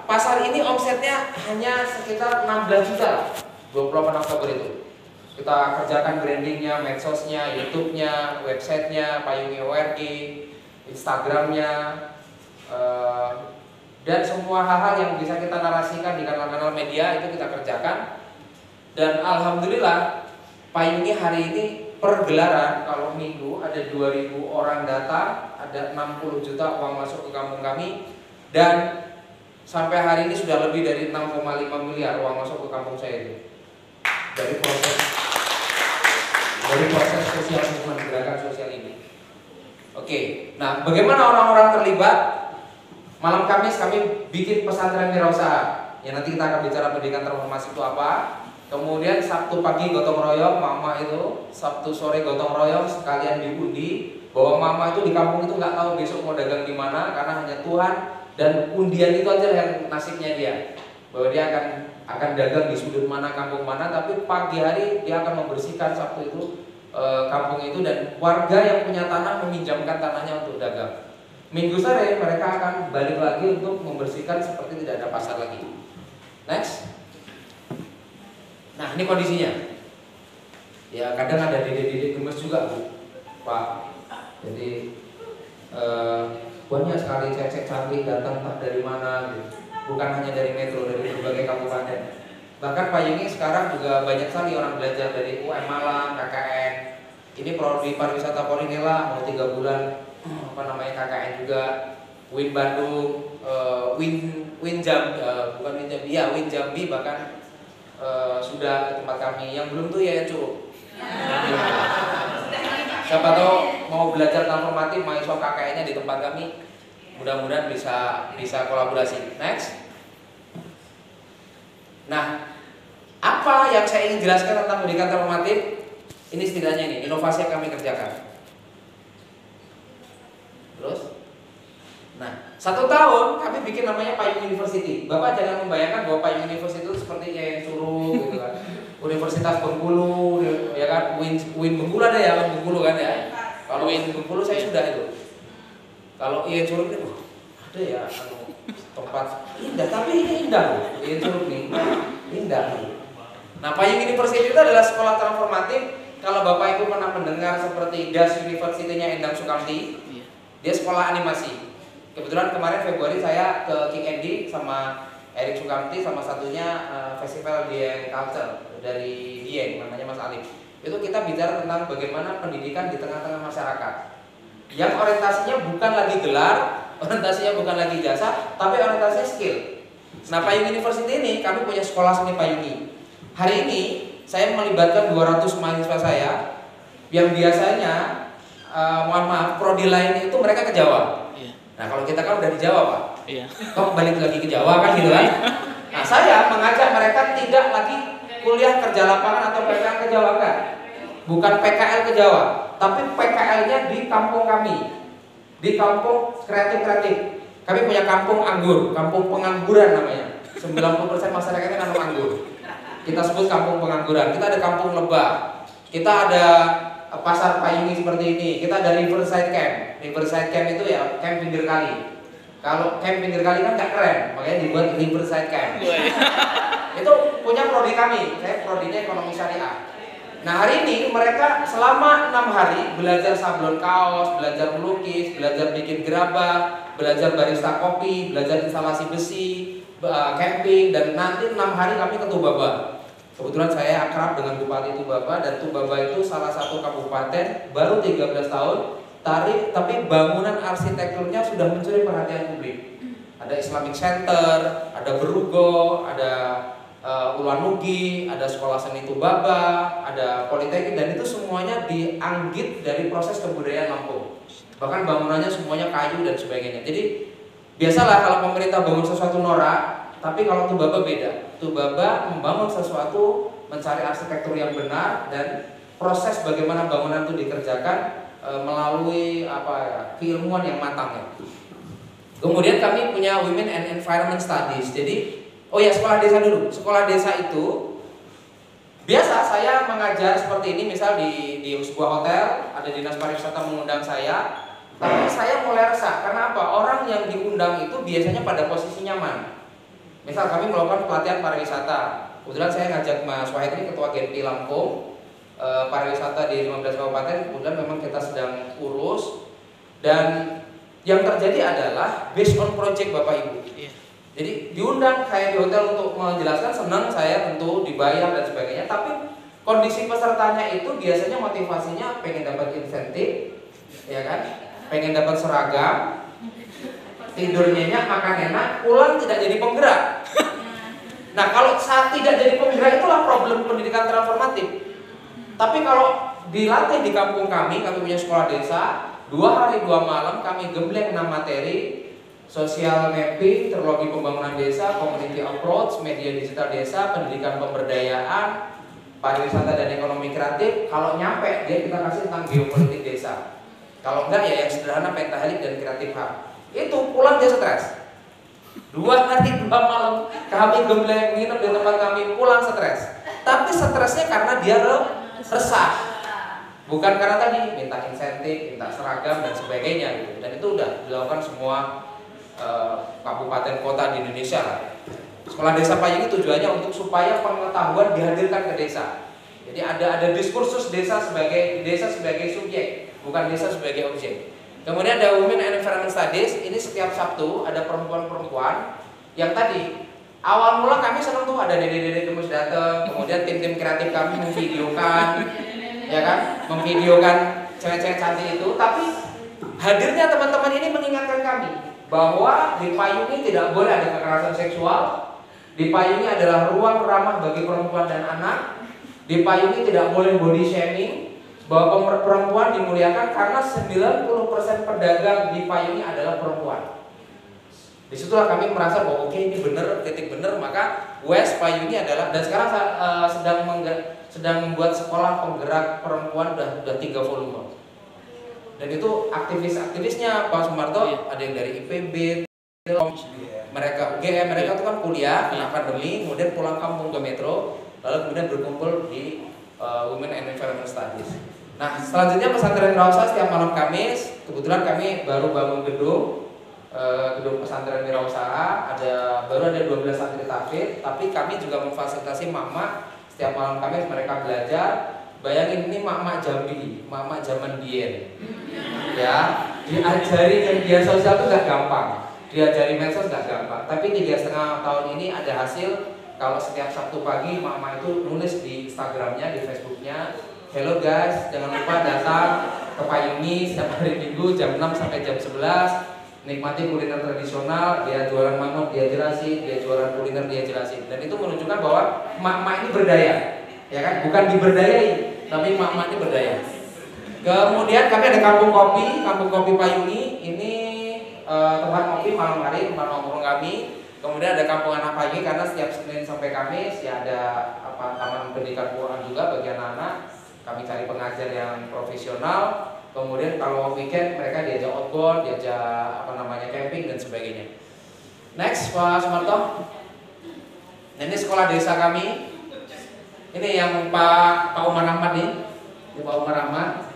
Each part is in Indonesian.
pasar ini omsetnya hanya sekitar 16 juta 28 Oktober itu. Kita kerjakan brandingnya, medsosnya, YouTube-nya, websitenya, Payungi ORG, Instagramnya, dan semua hal-hal yang bisa kita narasikan di kanal-kanal media itu kita kerjakan. Dan alhamdulillah Payungi hari ini per gelaran kalau minggu ada 2000 orang datang, ada 60 juta uang masuk ke kampung kami, dan sampai hari ini sudah lebih dari 6,5 miliar uang masuk ke kampung saya itu dari proses sosial movement, gerakan sosial ini. Oke, nah bagaimana orang-orang terlibat? Malam Kamis kami bikin pesantren wirausaha. Ya nanti kita akan bicara pendidikan transformasi itu apa. Kemudian Sabtu pagi gotong royong, mama itu Sabtu sore gotong royong sekalian diundi bahwa mama itu di kampung itu nggak tahu besok mau dagang di mana karena hanya Tuhan dan undian itu aja yang nasibnya dia. Bahwa dia akan dagang di sudut mana, kampung mana, tapi pagi hari dia akan membersihkan Sabtu itu kampung itu, dan warga yang punya tanah meminjamkan tanahnya untuk dagang. Minggu sore mereka akan balik lagi untuk membersihkan seperti tidak ada pasar lagi. Next. Nah ini kondisinya. Ya kadang ada dede-dede gemes juga Bu, Pak. Jadi banyak sekali cek-cek cantik datang tak dari mana gitu. Bukan hanya dari metro, dari berbagai kabupaten. Bahkan Payungi sekarang juga banyak sekali orang belajar dari UM Malang, KKN. Ini prodi pariwisata Polinela mau 3 bulan, KKN juga. Win Bandung, Win Jambi bahkan sudah ke tempat kami. Yang belum tuh ya Curug. Siapa tahu mau belajar transformatif mahasiswa KKN-nya di tempat kami, mudah-mudahan bisa kolaborasi. Next. Nah, apa yang saya ingin jelaskan tentang pendidikan transformatif? Ini setidaknya ini inovasi yang kami kerjakan. Terus, nah 1 tahun kami bikin namanya Payung University. Bapak jangan membayangkan bahwa Payung University itu seperti kayak Suruh gitu kan. Universitas Bengkulu, ya kan? Win Bengkulu ada ya, Bengkulu kan ya. Kalau Win Bengkulu saya sudah itu. Kalau IAIN Curug itu ada ya tempat indah, tapi ini indah loh. IAIN Curug nih indah. Nah, Payung University itu adalah sekolah transformatif. Kalau Bapak Ibu pernah mendengar seperti DAS University-nya Endang Sukamti, dia sekolah animasi. Kebetulan kemarin Februari saya ke King Andy sama Erik Sukamti, sama satunya Festival Dieng Culture dari Dieng, namanya Mas Alif. Itu kita bicara tentang bagaimana pendidikan di tengah-tengah masyarakat, yang orientasinya bukan lagi gelar, orientasinya bukan lagi jasa, tapi orientasinya skill. Nah, Payung University ini kami punya sekolah seni Payungi. Hari ini saya melibatkan 200 mahasiswa saya yang biasanya mohon maaf, prodi lain itu mereka ke Jawa. Nah, kalau kita kan udah di Jawa, Pak. Iya. Kok balik lagi ke Jawa kan gitu kan? Nah, saya mengajak mereka tidak lagi kuliah kerja lapangan atau PKL ke Jawa kan? Bukan PKL ke Jawa, tapi PKL-nya di kampung kami. Di kampung kreatif-kreatif. Kami punya kampung anggur, kampung pengangguran namanya. 90% masyarakatnya nanam anggur. Kita sebut kampung pengangguran. Kita ada kampung lebah. Kita ada pasar Payungi seperti ini. Kita ada Riverside Camp. Riverside Camp itu ya camp pinggir kali. Kalau camp pinggir kali kan nggak keren, makanya dibuat Riverside Camp. Itu punya prodi kami. Saya prodinya ekonomi syariah. Nah, hari ini mereka selama 6 hari belajar sablon kaos, belajar melukis, belajar bikin gerabah, belajar barista kopi, belajar instalasi besi, camping, dan nanti 6 hari kami ke Tubaba. Kebetulan saya akrab dengan Bupati Tubaba, dan Tubaba itu salah satu kabupaten baru 13 tahun, tapi bangunan arsitekturnya sudah mencuri perhatian publik. Ada Islamic Center, ada Berugo, ada Ulanugi, ada sekolah seni Tubaba, ada Politeknik, dan itu semuanya dianggit dari proses kebudayaan Lampung. Bahkan bangunannya semuanya kayu dan sebagainya. Jadi biasalah kalau pemerintah bangun sesuatu norak, tapi kalau Tubaba beda. Tubaba membangun sesuatu, mencari arsitektur yang benar, dan proses bagaimana bangunan itu dikerjakan melalui keilmuan yang matang ya. Kemudian kami punya Women and Environment Studies. Jadi sekolah desa dulu. Sekolah desa itu biasa saya mengajar seperti ini, misal di sebuah hotel, ada dinas pariwisata mengundang saya. Tapi saya mulai resah, karena apa? Orang yang diundang itu biasanya pada posisi nyaman. Misal kami melakukan pelatihan pariwisata. Kebetulan saya ngajak Mas Wahid ini ketua Genpi Lampung, pariwisata di 15 kabupaten. Kemudian memang kita sedang urus, dan yang terjadi adalah based on project Bapak Ibu. Jadi diundang kayak di hotel untuk menjelaskan, senang saya tentu dibayar dan sebagainya. Tapi kondisi pesertanya itu biasanya motivasinya pengen dapat insentif, ya kan? Pengen dapat seragam, tidur nyenyak, makan enak, pulang tidak jadi penggerak. Nah, kalau saat tidak jadi penggerak itulah problem pendidikan transformatif. Tapi kalau dilatih di kampung kami punya sekolah desa, 2 hari 2 malam kami gembleng 6 materi: social mapping, teknologi pembangunan desa, community approach, media digital desa, pendidikan pemberdayaan, pariwisata dan ekonomi kreatif. Kalau nyampe dia kita kasih tentang geopolitik desa. Kalau enggak ya yang sederhana pentahelik dan kreatif hub. Itu pulang dia stres. 2 hari 2 malam kami gembleng nginep di tempat kami, pulang stres. Tapi stresnya karena dia resah, bukan karena tadi minta insentif, minta seragam dan sebagainya gitu. Dan itu udah dilakukan semua kabupaten kota di Indonesia lah. Sekolah Desa Payung ini tujuannya untuk supaya pengetahuan dihadirkan ke desa. Jadi ada diskursus desa sebagai subjek, bukan desa sebagai objek. Kemudian ada Women and Environment Studies. Ini setiap Sabtu ada perempuan-perempuan yang tadi awal mula kami senang tuh ada dede-dede gemes datang, kemudian tim-tim kreatif kami memvideokan, ya kan, memvideokan cewek-cewek cantik itu. Tapi hadirnya teman-teman ini mengingatkan kami bahwa di Payung ini tidak boleh ada kekerasan seksual. Di Payung ini adalah ruang ramah bagi perempuan dan anak. Di Payung ini tidak boleh body shaming, bahwa perempuan dimuliakan karena 90% pedagang di Payung ini adalah perempuan. Disitulah kami merasa bahwa oke, ini benar, titik benar. Maka West Payung ini adalah, dan sekarang sedang membuat sekolah penggerak perempuan udah 3 volume. Dan itu aktivis-aktivisnya Pak Sumarto ada yang dari IPB, mereka UGM, mereka itu kan kuliah, kena pandemi, kemudian pulang kampung ke Metro, lalu kemudian berkumpul di Women and Environment Studies. Nah, selanjutnya pesantren Wirausaha setiap malam Kamis. Kebetulan kami baru bangun gedung pesantren Wirausaha, baru ada 12 santri tahfidz, tapi kami juga memfasilitasi mak-mak setiap malam Kamis mereka belajar. Bayangin ini mak-mak Jambi, mak-mak zaman Dien. Ya, diajari media sosial itu gak gampang. Diajari medsos gak gampang. Tapi 3,5 tahun ini ada hasil. Kalau setiap Sabtu pagi mak-mak itu nulis di Instagramnya, di Facebooknya, "Hello guys, jangan lupa datang ke Payungi setiap hari Minggu jam 6 sampai jam 11. Nikmati kuliner tradisional." Dia jualan mangut, dia jelasin. Dia jualan kuliner, dia jelasin. Dan itu menunjukkan bahwa mak-mak ini berdaya, ya kan? Bukan diberdayai, tapi mak-mak ini berdaya. Kemudian kami ada Kampung Kopi Payungi. Ini tempat kopi malam hari, tempat nongkrong kami. Kemudian ada Kampung Anak Pagi, karena setiap Senin sampai Kamis ya ada taman pendidikan Quran juga bagi anak-anak. Kami cari pengajar yang profesional. Kemudian kalau weekend mereka diajak outbound, diajak camping dan sebagainya. Next Pak Sumarto. Ini sekolah desa kami. Ini yang Pak Umar Ahmad nih. Ini Pak Umar Ahmad.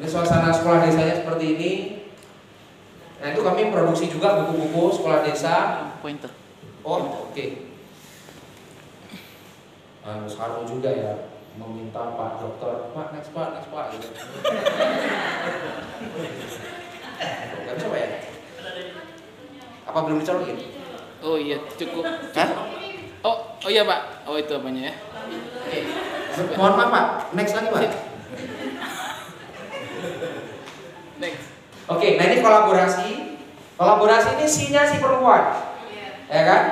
Ini suasana sekolah desanya seperti ini. Nah, itu kami produksi juga buku-buku sekolah desa. Pointer. Oh, oke. Sekarang juga ya meminta Pak Dokter, next Pak gitu. Gak bisa Pak ya? Apa belum dicolokin? Oh iya, cukup. Hah? Oh iya Pak. Oh itu apanya ya? Oke. Mohon maaf Pak, next lagi Pak. Next. Oke, nah ini kolaborasi. Kolaborasi ini si perempuan, ya kan?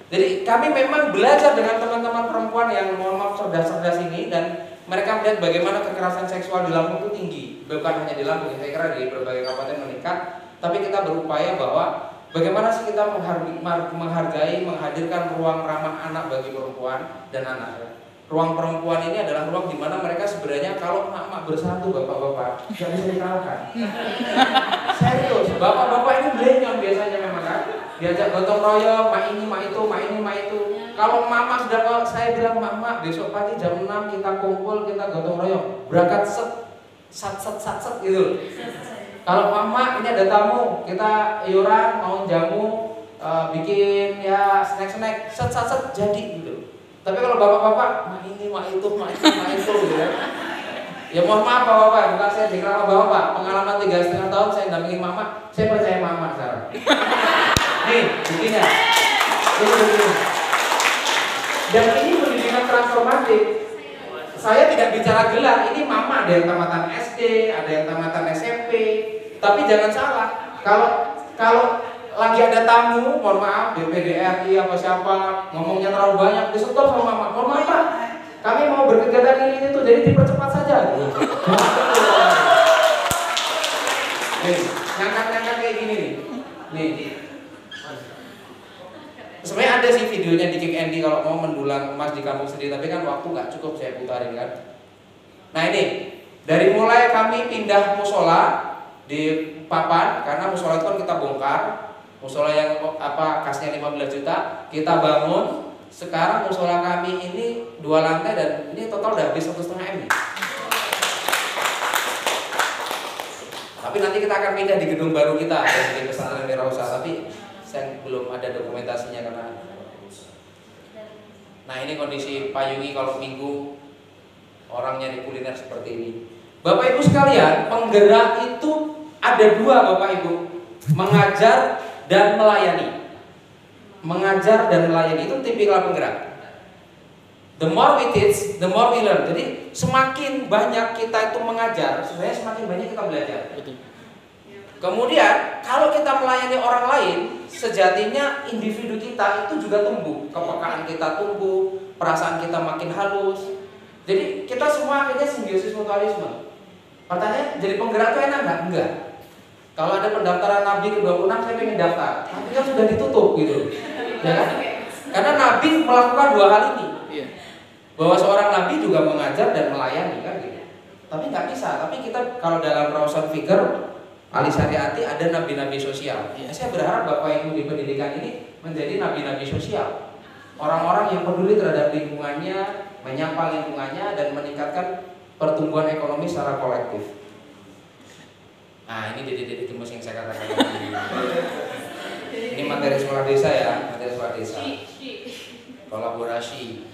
Jadi kami memang belajar dengan teman-teman perempuan yang mohon maaf cerdas-cerdas ini, dan mereka melihat bagaimana kekerasan seksual di Lampung itu tinggi. Bukan hanya di Lampung, saya kira di berbagai kabupaten meningkat. Tapi kita berupaya bahwa bagaimana sih kita menghargai, menghadirkan ruang ramah anak bagi perempuan dan anak. Ruang perempuan ini adalah ruang di mana mereka sebenarnya kalau emak-emak bersatu, bapak-bapak, nggak bisa dikalahkan. Serius, bapak-bapak ini blenyon biasanya memang kan. Diajak gotong royong, mak ini, mak itu. Kalau mama sudah, saya bilang mama besok pagi jam 6 kita kumpul, kita gotong royong, berangkat sat gitu. Kalau mama ini ada tamu, kita iuran, mau jamu, bikin ya snack-snack set jadi gitu. Tapi kalau bapak-bapak mah ini mah itu gitu ya. Ya mohon maaf bapak-bapak, bukan saya dikenal bapak-bapak. Pengalaman 3,5 tahun saya dampingin mama, saya percaya mama sekarang. Nih, buktinya. Ini. Dan ini pendidikan transformatif. Saya tidak bicara gelar, ini mama ada yang tamatan SD, ada yang tamatan SMP. Tapi jangan salah, kalau lagi ada tamu, mohon maaf, DPD RI apa siapa, ngomongnya terlalu banyak, disetor sama mama. Mohon maaf Pak, kami mau berkegiatan ini itu, jadi dipercepat saja. Nih, ngangkat-ngangkat kayak gini nih. Nih. Sebenarnya ada sih videonya di King Andy kalau mau mendulang emas di kampung sendiri, tapi kan waktu nggak cukup saya putarin kan. Nah ini, dari mulai kami pindah musola di Papan, karena musola itu kan kita bongkar, musola yang kasnya 15 juta, kita bangun. Sekarang musola kami ini 2 lantai dan ini total udah habis 1,5 M. Tapi nanti kita akan pindah di gedung baru kita di Pesantren Wirausaha, tapi saya belum ada dokumentasinya karena. Nah ini kondisi Payungi kalau minggu orang nyari kuliner seperti ini. Bapak Ibu sekalian, penggerak itu ada 2 Bapak Ibu, mengajar dan melayani. Mengajar dan melayani itu tipikal penggerak. The more we teach, the more we learn. Jadi semakin banyak kita itu mengajar, sebenarnya semakin banyak kita belajar. Betul. Kemudian kalau kita melayani orang lain, sejatinya individu kita itu juga tumbuh, kepekaan kita tumbuh, perasaan kita makin halus. Jadi kita semua akhirnya simbiosis mutualisme. Pertanyaan, jadi penggerak itu enak nggak? Enggak. Kalau ada pendaftaran Nabi ke-26, saya pengen daftar, tapi kan sudah ditutup gitu, ya kan? Karena Nabi melakukan 2 hal ini, bahwa seorang Nabi juga mengajar dan melayani kan gitu. Tapi nggak bisa. Tapi kita kalau dalam rawsan fikir Ali Syariati ada nabi-nabi sosial. Ya, saya berharap Bapak Ibu di pendidikan ini menjadi nabi-nabi sosial. Orang-orang yang peduli terhadap lingkungannya, menyapa lingkungannya dan meningkatkan pertumbuhan ekonomi secara kolektif. Nah, ini dedek-dedek gemes yang saya katakan. Ini materi sekolah desa ya, materi sekolah desa. Kolaborasi.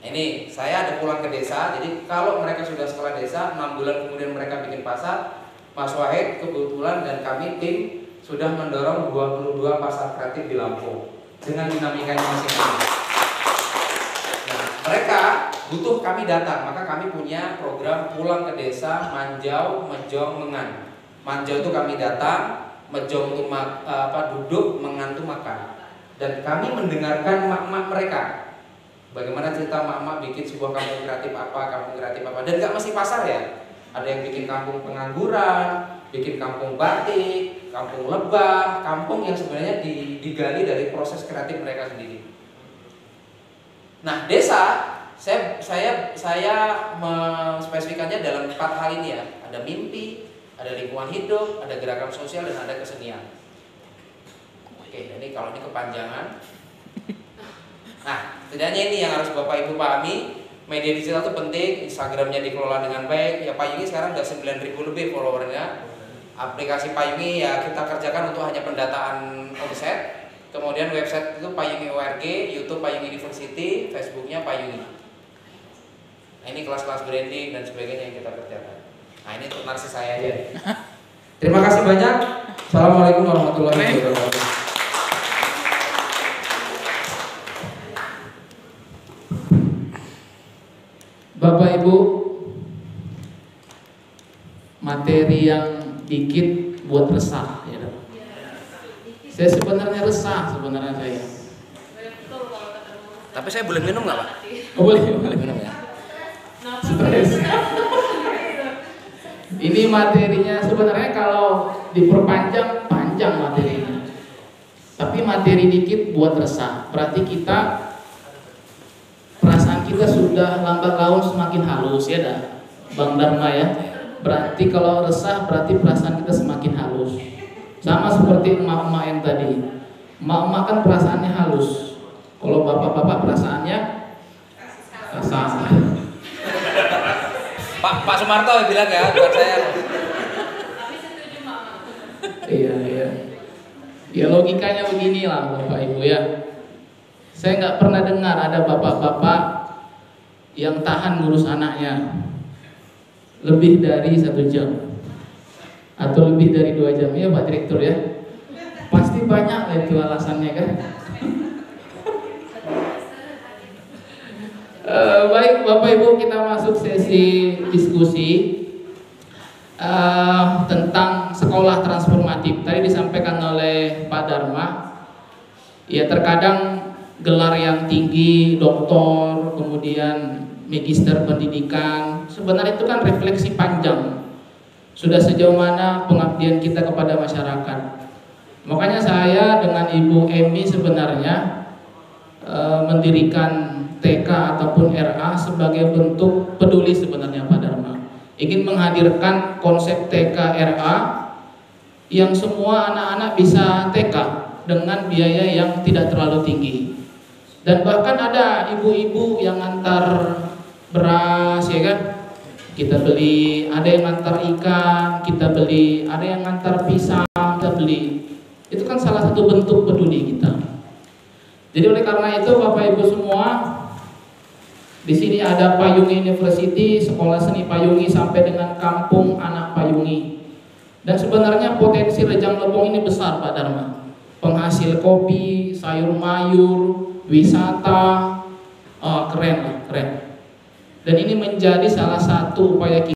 Ini saya ada pulang ke desa, jadi kalau mereka sudah sekolah desa, 6 bulan kemudian mereka bikin pasar. Mas Wahid kebetulan dan kami tim sudah mendorong 22 pasar kreatif di Lampung dengan dinamikanya masing-masing. Nah, mereka butuh kami datang, maka kami punya program pulang ke desa, manjau, mejong, mengan. Manjau itu kami datang, mejong itu duduk, mengan itu makan. Dan kami mendengarkan mak-mak mereka. Bagaimana cerita mak-mak bikin sebuah kampung kreatif apa, dan nggak mesti pasar ya. Ada yang bikin kampung pengangguran, bikin kampung batik, kampung lebah, kampung yang sebenarnya digali dari proses kreatif mereka sendiri. Nah, desa saya menspesifikannya dalam 4 hal ini ya. Ada mimpi, ada lingkungan hidup, ada gerakan sosial, dan ada kesenian. Oke, ini kalau ini kepanjangan. Nah, setidaknya ini yang harus Bapak Ibu pahami. Media digital itu penting, Instagramnya dikelola dengan baik. Ya Payungi sekarang udah 9.000 lebih followernya. Aplikasi Payungi ya kita kerjakan untuk hanya pendataan omset. Kemudian website itu Payungi ORG, YouTube Payungi University, Facebooknya Payungi. Nah, ini kelas-kelas branding dan sebagainya yang kita kerjakan. Nah, ini untuk narsis saya aja. Terima kasih banyak. Assalamualaikum warahmatullahi wabarakatuh. Bapak Ibu, materi yang dikit buat resah ya. Saya sebenarnya resah saya. Tapi saya boleh minum nggak Pak? Oh, boleh minum ya. Stres. Ini materinya sebenarnya kalau diperpanjang panjang materinya. Tapi materi dikit buat resah. Berarti perasaan kita sudah lambat laun semakin halus ya dah, Bang Dharma ya. Berarti kalau resah berarti perasaan kita semakin halus. Sama seperti emak-emak yang tadi. Emak-emak kan perasaannya halus. Kalau bapak-bapak perasaannya kasar. Pak Sumarto bilang ya, buat saya. Iya. Ya logikanya beginilah Bapak Ibu ya. Saya nggak pernah dengar ada bapak-bapak yang tahan ngurus anaknya lebih dari 1 jam atau lebih dari 2 jam ya Pak Direktur ya. Pasti banyak lah itu alasannya kan. Baik Bapak Ibu, kita masuk sesi diskusi tentang sekolah transformatif. Tadi disampaikan oleh Pak Dharma, ya terkadang gelar yang tinggi, doktor, kemudian magister pendidikan, sebenarnya itu kan refleksi panjang sudah sejauh mana pengabdian kita kepada masyarakat. Makanya saya dengan Ibu Emi sebenarnya mendirikan TK ataupun RA sebagai bentuk peduli sebenarnya Pak Dharma. Ingin menghadirkan konsep TK RA yang semua anak-anak bisa TK dengan biaya yang tidak terlalu tinggi. Dan bahkan ada ibu-ibu yang antar beras ya kan, kita beli, ada yang antar ikan kita beli, ada yang antar pisang kita beli. Itu kan salah satu bentuk peduli kita. Jadi oleh karena itu Bapak Ibu semua, di sini ada Payungi University, Sekolah Seni Payungi sampai dengan Kampung Anak Payungi. Dan sebenarnya potensi Rejang Lebong ini besar Pak Dharma. Penghasil kopi, sayur mayur, wisata, keren lah, keren. Dan ini menjadi salah satu upaya kita